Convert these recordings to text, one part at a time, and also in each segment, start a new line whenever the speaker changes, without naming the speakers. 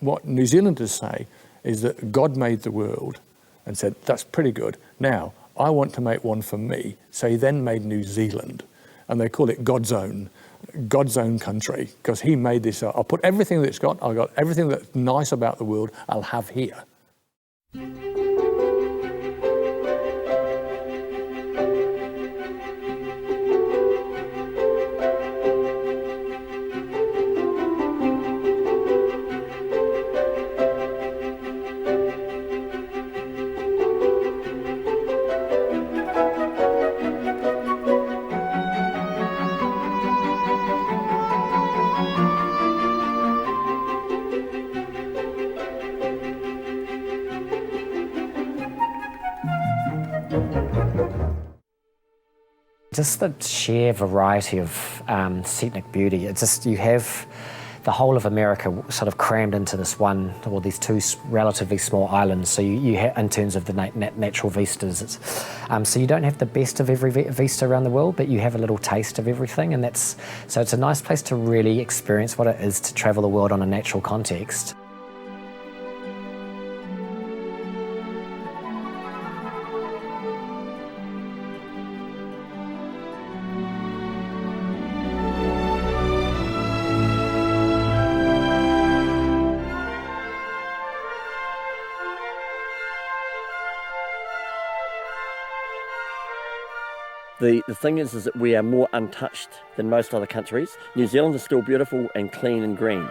what New Zealanders say is that God made the world and said, that's pretty good. Now, I want to make one for me. So he then made New Zealand, and they call it God's own country, because he made this. I'll put everything that it's got, I've got everything that's nice about the world, I'll have here.
Just the sheer variety of scenic beauty. It's just, you have the whole of America sort of crammed into this one, or these two relatively small islands. So you have, in terms of the natural vistas, so you don't have the best of every vista around the world, but you have a little taste of everything, and so it's a nice place to really experience what it is to travel the world on a natural context.
The thing is that we are more untouched than most other countries. New Zealand is still beautiful and clean and green.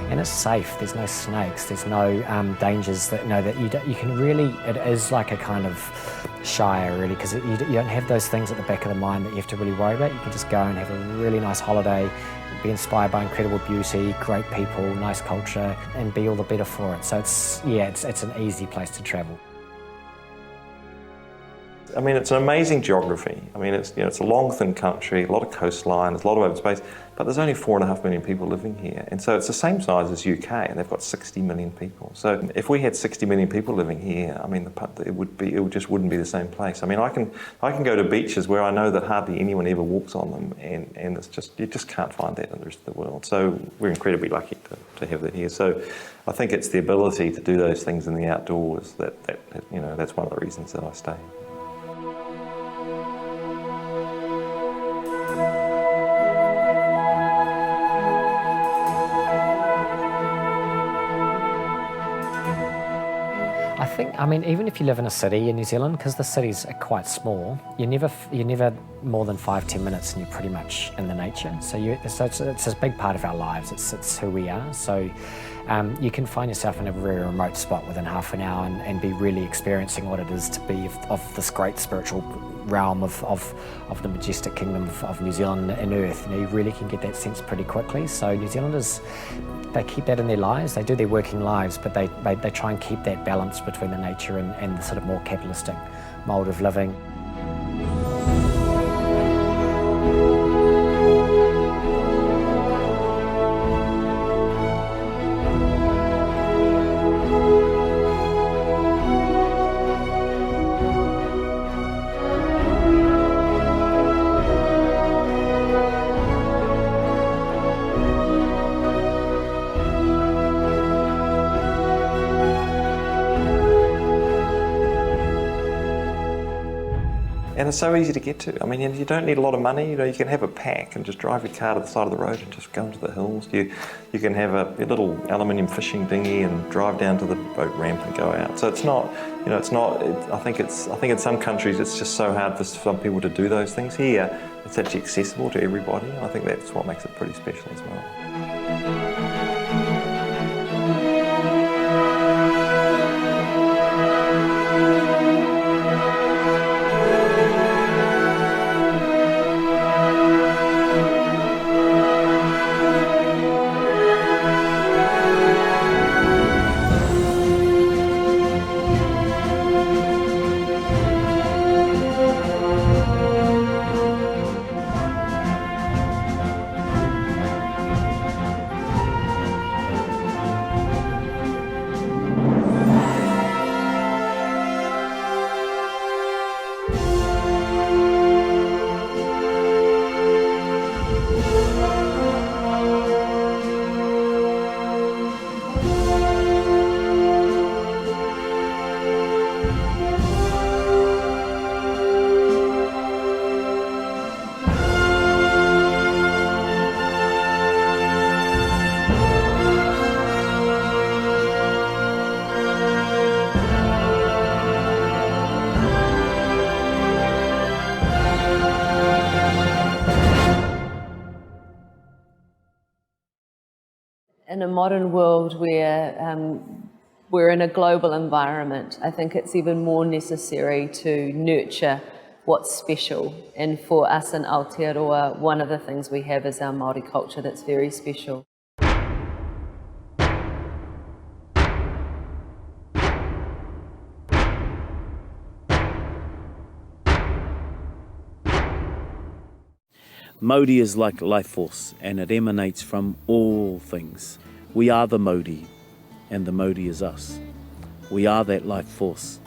And it's safe. There's no snakes. There's no dangers that you can really. It is like a kind of shire, really, because you don't have those things at the back of the mind that you have to really worry about. You can just go and have a really nice holiday, be inspired by incredible beauty, great people, nice culture, and be all the better for it. So it's an easy place to travel.
I mean, it's an amazing geography. I mean, it's a long, thin country, a lot of coastline, there's a lot of open space, but there's only 4.5 million people living here. And so it's the same size as UK, and they've got 60 million people. So if we had 60 million people living here, I mean, it just wouldn't be the same place. I mean, I can go to beaches where I know that hardly anyone ever walks on them, and it's just, you just can't find that in the rest of the world. So we're incredibly lucky to have that here. So I think it's the ability to do those things in the outdoors that's one of the reasons that I stay.
I mean, even if you live in a city in New Zealand, because the cities are quite small, you're never more than 5-10 minutes, and you're pretty much in the nature. So it's a big part of our lives. It's who we are. So you can find yourself in a very remote spot within half an hour and be really experiencing what it is to be of this great spiritual realm of the majestic kingdom of New Zealand and Earth. You really can get that sense pretty quickly. So New Zealanders, they keep that in their lives. They do their working lives, but they try and keep that balance between the nature and the sort of more capitalistic mould of living.
And it's so easy to get to. I mean, you don't need a lot of money. You can have a pack and just drive your car to the side of the road and just go into the hills. You can have a little aluminium fishing dinghy and drive down to the boat ramp and go out. So it's not, I think in some countries it's just so hard for some people to do those things. Here, it's actually accessible to everybody, and I think that's what makes it pretty special as well.
In a modern world where we're in a global environment, I think it's even more necessary to nurture what's special. And for us in Aotearoa, one of the things we have is our Māori culture that's very special.
Maori is like life force, and it emanates from all things. We are the Maori, and the Maori is us. We are that life force,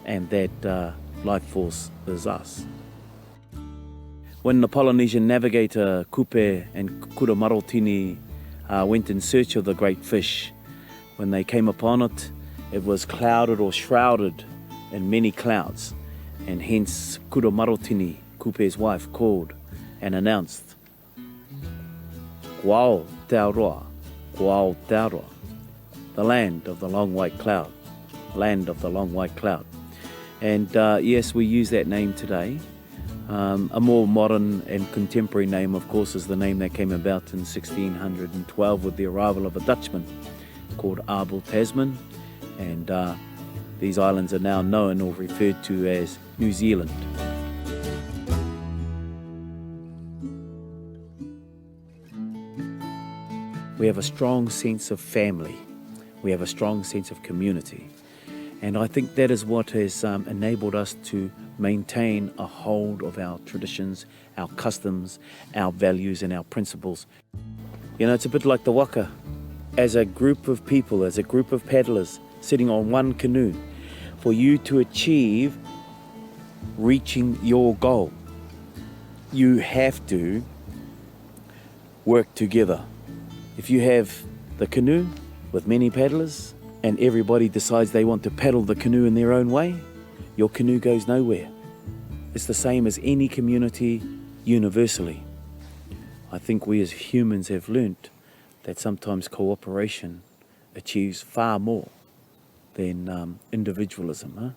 and that life force is us. When the Polynesian navigator Kupe and Kura Marotini went in search of the great fish, when they came upon it, it was clouded or shrouded in many clouds, and hence Kura Marotini, Kupe's wife, called and announced, Kuao Taoroa, Kuao Taoroa, the land of the long white cloud, land of the long white cloud. And yes, we use that name today. A more modern and contemporary name, of course, is the name that came about in 1612 with the arrival of a Dutchman called Abel Tasman. And these islands are now known or referred to as New Zealand. We have a strong sense of family. We have a strong sense of community. And I think that is what has enabled us to maintain a hold of our traditions, our customs, our values and our principles. You know, it's a bit like the waka. As a group of people, as a group of paddlers sitting on one canoe, for you to achieve reaching your goal, you have to work together. If you have the canoe with many paddlers and everybody decides they want to paddle the canoe in their own way, your canoe goes nowhere. It's the same as any community universally. I think we as humans have learnt that sometimes cooperation achieves far more than individualism. Huh?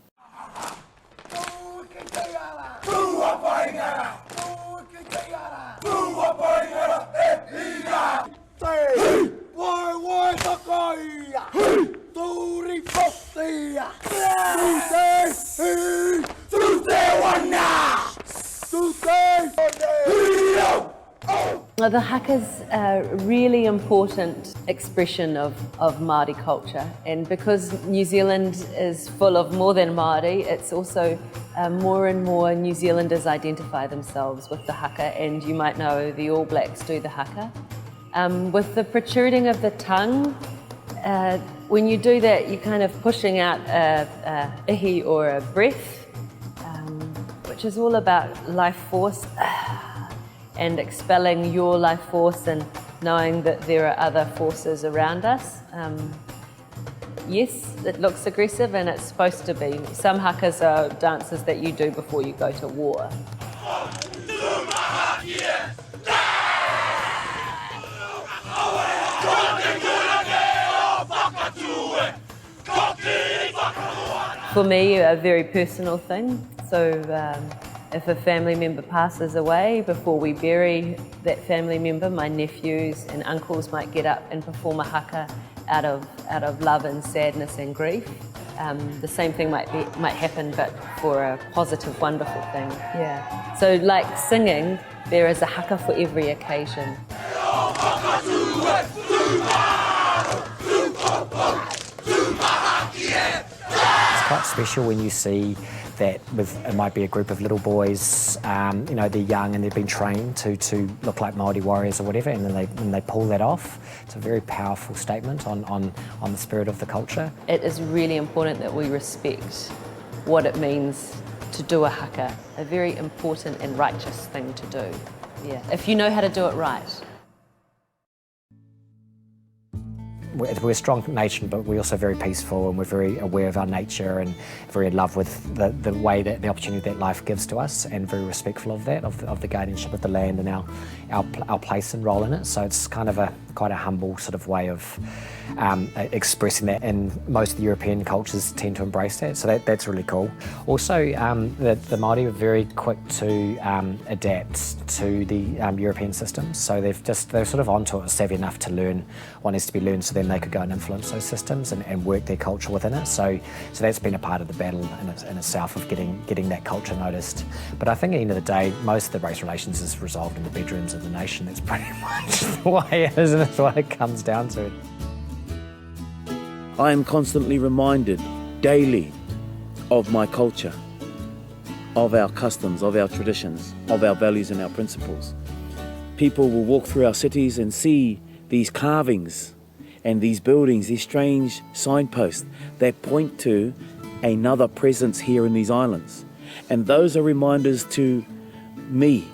Well, the haka's a really important expression of Māori culture, and because New Zealand is full of more than Māori, it's also more and more New Zealanders identify themselves with the haka, and you might know the All Blacks do the haka. With the protruding of the tongue, when you do that, you're kind of pushing out a ihi or a breath, which is all about life force and expelling your life force and knowing that there are other forces around us. Yes, it looks aggressive and it's supposed to be. Some hakas are dances that you do before you go to war. For me, a very personal thing. So if a family member passes away, before we bury that family member, my nephews and uncles might get up and perform a haka out of love and sadness and grief. The same thing might happen, but for a positive, wonderful thing. Yeah. So like singing, there is a haka for every occasion.
It's quite special when you see that it might be a group of little boys, you know, they're young and they've been trained to look like Māori warriors or whatever, and then they pull that off. It's a very powerful statement on the spirit of the culture.
It is really important that we respect what it means to do a haka, a very important and righteous thing to do. Yeah, if you know how to do it right.
we're a strong nation, but we're also very peaceful, and we're very aware of our nature and very in love with the way that the opportunity that life gives to us, and very respectful of that, of the guardianship of the land and our place and role in it. So it's kind of quite a humble sort of way of expressing that, and most of the European cultures tend to embrace that, so that's really cool. Also, the Māori are very quick to adapt to the European systems, so they're sort of onto it, savvy enough to learn what needs to be learned, so then they could go and influence those systems and work their culture within it. So that's been a part of the battle in itself, of getting that culture noticed. But I think at the end of the day, most of the race relations is resolved in the bedrooms of the nation. That's pretty much the way it is, and that's what it comes down to.
I am constantly reminded daily of my culture, of our customs, of our traditions, of our values and our principles. People will walk through our cities and see these carvings and these buildings, these strange signposts that point to another presence here in these islands. And those are reminders to me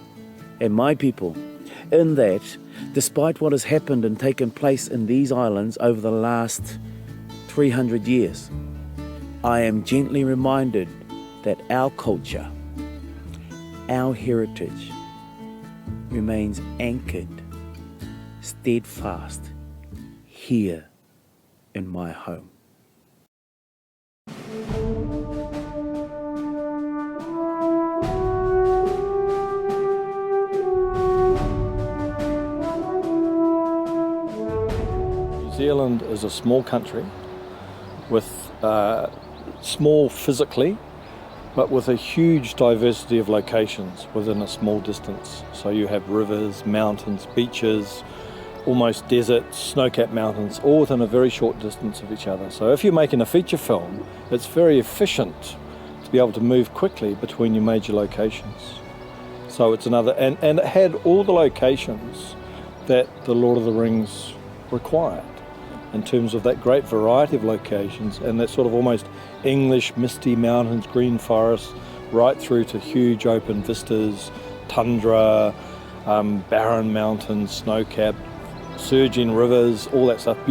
and my people, in that despite what has happened and taken place in these islands over the last 300 years, I am gently reminded that our culture, our heritage, remains anchored, steadfast, here in my home.
New Zealand is a small country with small physically, but with a huge diversity of locations within a small distance. So you have rivers, mountains, beaches, almost deserts, snow-capped mountains, all within a very short distance of each other. So if you're making a feature film, it's very efficient to be able to move quickly between your major locations. So it's another, and it had all the locations that the Lord of the Rings required, in terms of that great variety of locations and that sort of almost English misty mountains, green forests, right through to huge open vistas, tundra, barren mountains, snow-capped, surging rivers, all that stuff.